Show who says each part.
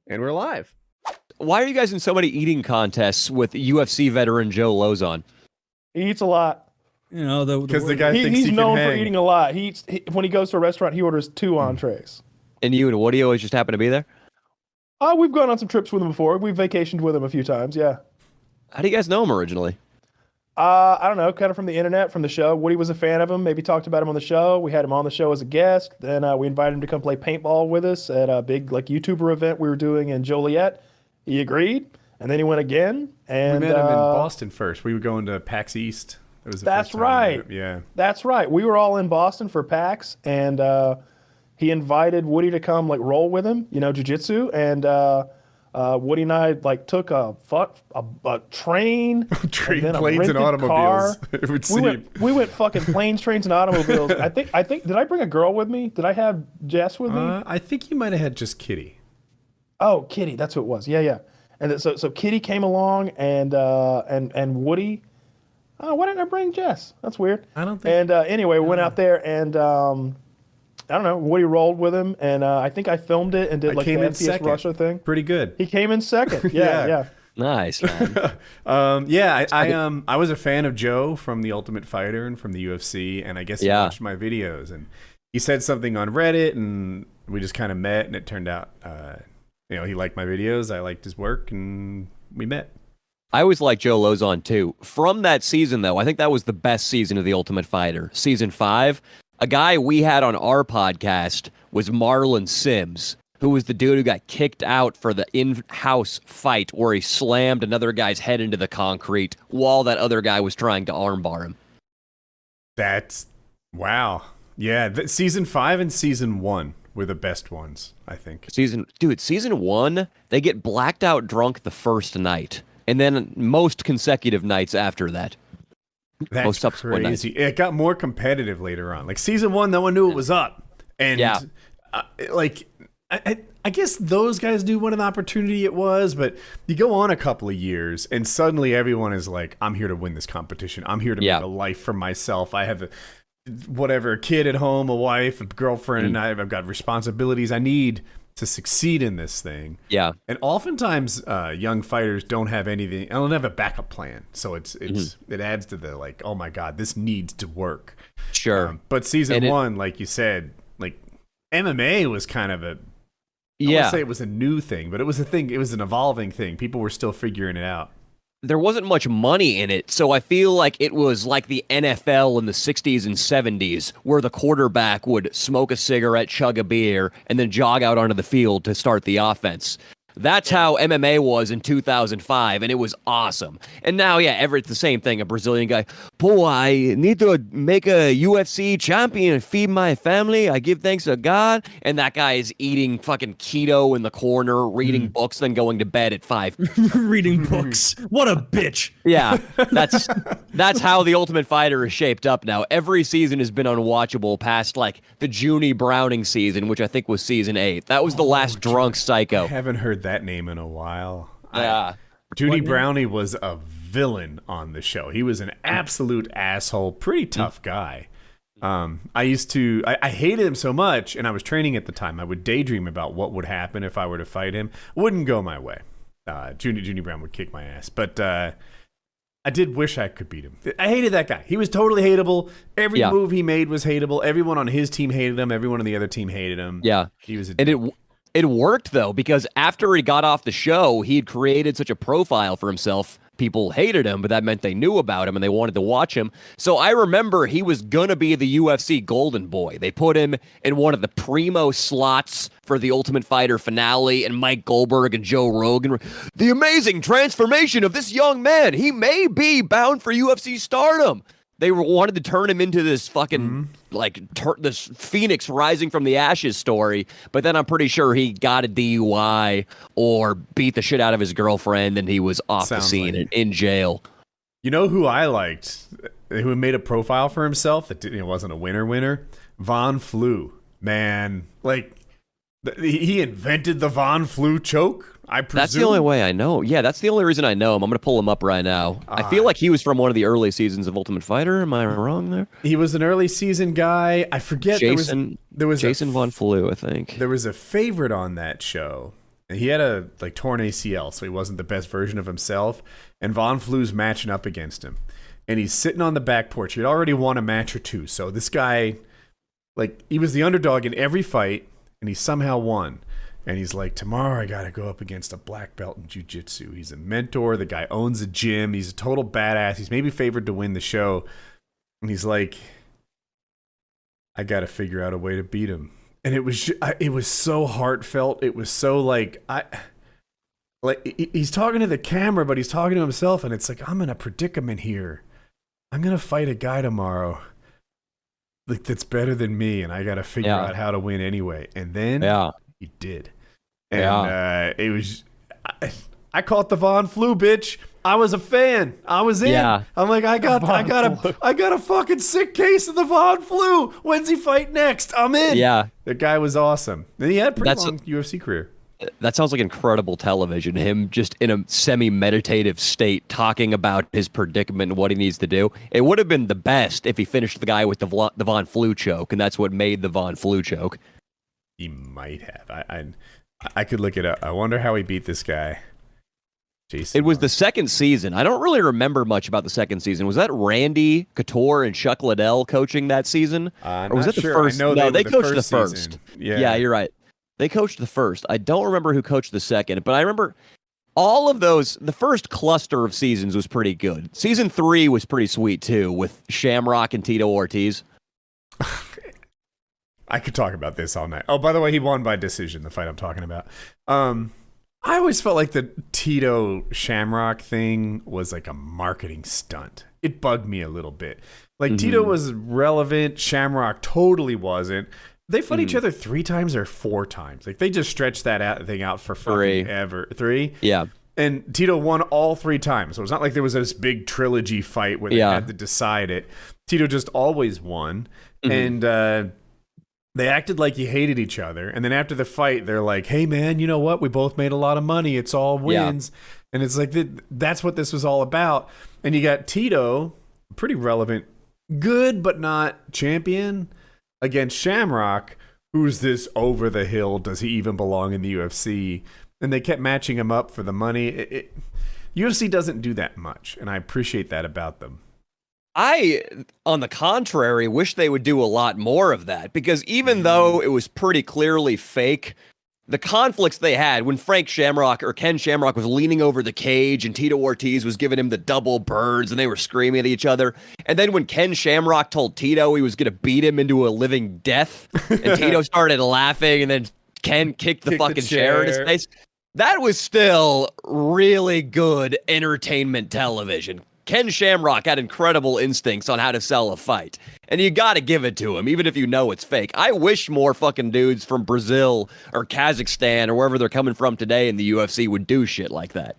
Speaker 1: And we're live.
Speaker 2: Why are you guys in so many eating contests with UFC veteran Joe Lozon?
Speaker 3: He eats a lot.
Speaker 4: You know,
Speaker 1: Because the guy thinks
Speaker 3: he's
Speaker 1: he
Speaker 3: known
Speaker 1: can
Speaker 3: for
Speaker 1: hang.
Speaker 3: eating a lot. When he goes to a restaurant, he orders 2 entrees.
Speaker 2: And you and Woody always just happen to be there?
Speaker 3: We've gone on some trips with him before. We've vacationed with him a few times, yeah.
Speaker 2: How do you guys know him originally?
Speaker 3: I don't know, kind of from the internet, from the show. Woody was a fan of him, maybe talked about him on the show. We had him on the show as a guest. Then we invited him to come play paintball with us at a big YouTuber event we were doing in Joliet. He agreed, and then he went again. And
Speaker 1: We met him in Boston first. We were going to PAX East. It was the
Speaker 3: That's
Speaker 1: first time we met
Speaker 3: right.
Speaker 1: him. Yeah.
Speaker 3: That's right. We were all in Boston for PAX, and he invited Woody to come roll with him, jiu-jitsu, and Woody and I took a train,
Speaker 1: Train,
Speaker 3: and then a
Speaker 1: planes, and
Speaker 3: rented
Speaker 1: automobiles.
Speaker 3: car.
Speaker 1: It would
Speaker 3: We
Speaker 1: seem.
Speaker 3: went fucking planes, trains, and automobiles. I think did I bring a girl with me? Did I have Jess with me?
Speaker 1: I think you might have had just Kitty.
Speaker 3: Oh, Kitty, that's who it was. Yeah. And so Kitty came along, and Woody. Oh, why didn't I bring Jess? That's weird.
Speaker 1: I don't think.
Speaker 3: And anyway, we went out there, and I don't know. Woody rolled with him, and I think I filmed it and did
Speaker 1: I
Speaker 3: the
Speaker 1: came in
Speaker 3: FPS
Speaker 1: second.
Speaker 3: Russia thing.
Speaker 1: Pretty good.
Speaker 3: He came in second.
Speaker 1: Yeah.
Speaker 3: Yeah.
Speaker 2: Nice, man.
Speaker 1: I was a fan of Joe from The Ultimate Fighter and from the UFC, and I guess he
Speaker 2: Yeah.
Speaker 1: watched my videos, and he said something on Reddit, and we just kind of met, and it turned out, he liked my videos, I liked his work, and we met.
Speaker 2: I always liked Joe Lozon too. From that season, though, I think that was the best season of The Ultimate Fighter. Season 5. A guy we had on our podcast was Marlon Sims, who was the dude who got kicked out for the in-house fight where he slammed another guy's head into the concrete while that other guy was trying to armbar him.
Speaker 1: That's, wow. Yeah, season 5 and season 1 were the best ones, I think.
Speaker 2: Season 1, they get blacked out drunk the first night, and then most consecutive nights after that.
Speaker 1: That's
Speaker 2: Most subsequent
Speaker 1: crazy. It got more competitive later on. Like season 1, no one knew it was up, and
Speaker 2: Yeah.
Speaker 1: I guess those guys knew what an opportunity it was. But you go on a couple of years, and suddenly everyone is like, "I'm here to win this competition. I'm here to
Speaker 2: Yeah.
Speaker 1: make a life for myself. I have a kid at home, a wife, a girlfriend, and I've got responsibilities. I need to succeed in this thing."
Speaker 2: Yeah.
Speaker 1: And oftentimes, young fighters don't have anything. They don't have a backup plan, so it adds to the oh my god, this needs to work.
Speaker 2: Sure.
Speaker 1: But season
Speaker 2: And
Speaker 1: 1, like you said, MMA was kind of I
Speaker 2: Yeah.
Speaker 1: wouldn't say it was a new thing, but it was a thing. It was an evolving thing. People were still figuring it out.
Speaker 2: There wasn't much money in it, so I feel like it was like the NFL in the 60s and 70s, where the quarterback would smoke a cigarette, chug a beer, and then jog out onto the field to start the offense. That's how MMA was in 2005, and it was awesome. And now, it's the same thing. A Brazilian guy, I need to make a UFC champion and feed my family. I give thanks to God. And that guy is eating fucking keto in the corner, reading books, then going to bed at 5.
Speaker 4: reading books. What a bitch.
Speaker 2: Yeah, that's how The Ultimate Fighter is shaped up now. Every season has been unwatchable past the Junie Browning season, which I think was season 8. That was the last drunk
Speaker 1: I
Speaker 2: psycho.
Speaker 1: haven't heard that name in a while.
Speaker 2: Yeah.
Speaker 1: Judy Brownie was a villain on the show. He was an absolute asshole, pretty tough guy. I hated him so much, and I was training at the time. I would daydream about what would happen if I were to fight him. Wouldn't go my way. Junie Brown would kick my ass, but I did wish I could beat him. I hated that guy. He was totally hateable. Every move he made was hateable. Everyone on his team hated him. Everyone on the other team hated him.
Speaker 2: Yeah.
Speaker 1: He was
Speaker 2: It worked, though, because after he got off the show, he had created such a profile for himself. People hated him, but that meant they knew about him and they wanted to watch him. So I remember he was going to be the UFC Golden Boy. They put him in one of the primo slots for the Ultimate Fighter finale, and Mike Goldberg and Joe Rogan. The amazing transformation of this young man. He may be bound for UFC stardom. They wanted to turn him into this fucking, this phoenix rising from the ashes story, but then I'm pretty sure he got a DUI or beat the shit out of his girlfriend, and he was off the scene and in jail.
Speaker 1: You know who I liked, who made a profile for himself that wasn't a winner? Von Flue. Man, he invented the Von Flue choke, I presume.
Speaker 2: That's the only way I know. Yeah, that's the only reason I know him. I'm going to pull him up right now. I feel like he was from one of the early seasons of Ultimate Fighter. Am I wrong there?
Speaker 1: He was an early season guy. I forget.
Speaker 2: Jason
Speaker 1: there was
Speaker 2: Von Flue, I think.
Speaker 1: There was a favorite on that show And he had a torn ACL, so he wasn't the best version of himself. And Von Flu's matching up against him. And he's sitting on the back porch. He'd already won a match or two. So this guy, he was the underdog in every fight, and he somehow won. And he's like, tomorrow I got to go up against a black belt in jiu-jitsu. He's a mentor. The guy owns a gym. He's a total badass. He's maybe favored to win the show. And he's like, I got to figure out a way to beat him. And it was so heartfelt. It was so he's talking to the camera, but he's talking to himself. And it's like, I'm in a predicament here. I'm going to fight a guy tomorrow that's better than me. And I got to figure out how to win anyway. And then he did. And it was, I caught the Von Flu, bitch. I was a fan. I was in. Yeah. I'm like, I got a fucking sick case of the Von Flu. When's he fight next? I'm in.
Speaker 2: Yeah.
Speaker 1: The guy was awesome. And he had a pretty long UFC career.
Speaker 2: That sounds like incredible television. Him just in a semi-meditative state talking about his predicament and what he needs to do. It would have been the best if he finished the guy with the Von Flu choke, and that's what made the Von Flu choke.
Speaker 1: He might have. I could look it up. I wonder how he beat this guy. Jason.
Speaker 2: It was the second season. I don't really remember much about the second season. Was that Randy Couture and Chuck Liddell coaching that season?
Speaker 1: Or
Speaker 2: was it the first?
Speaker 1: No,
Speaker 2: they coached the first.
Speaker 1: Season.
Speaker 2: Yeah, you're right. They coached the first. I don't remember who coached the second, but I remember all of those. The first cluster of seasons was pretty good. Season 3 was pretty sweet too, with Shamrock and Tito Ortiz.
Speaker 1: I could talk about this all night. Oh, by the way, he won by decision, the fight I'm talking about. I always felt like the Tito Shamrock thing was like a marketing stunt. It bugged me a little bit. Tito was relevant, Shamrock totally wasn't. They fought each other 3 times or 4 times. They just stretched that thing out for fucking ever. 3?
Speaker 2: Yeah.
Speaker 1: And Tito won all 3 times. So it's not like there was this big trilogy fight where they had to decide it. Tito just always won. And they acted like you hated each other. And then after the fight, they're like, hey, man, you know what? We both made a lot of money. It's all wins. Yeah. And it's like, that's what this was all about. And you got Tito, pretty relevant, good but not champion, against Shamrock, who's this over the hill. Does he even belong in the UFC? And they kept matching him up for the money. UFC doesn't do that much, and I appreciate that about them.
Speaker 2: I, on the contrary, wish they would do a lot more of that, because even though it was pretty clearly fake, the conflicts they had when Ken Shamrock was leaning over the cage and Tito Ortiz was giving him the double birds and they were screaming at each other. And then when Ken Shamrock told Tito he was going to beat him into a living death and Tito started laughing and then Ken kicked the fucking chair in his face. That was still really good entertainment television. Ken Shamrock had incredible instincts on how to sell a fight. And you gotta give it to him, even if you know it's fake. I wish more fucking dudes from Brazil or Kazakhstan or wherever they're coming from today in the UFC would do shit like that.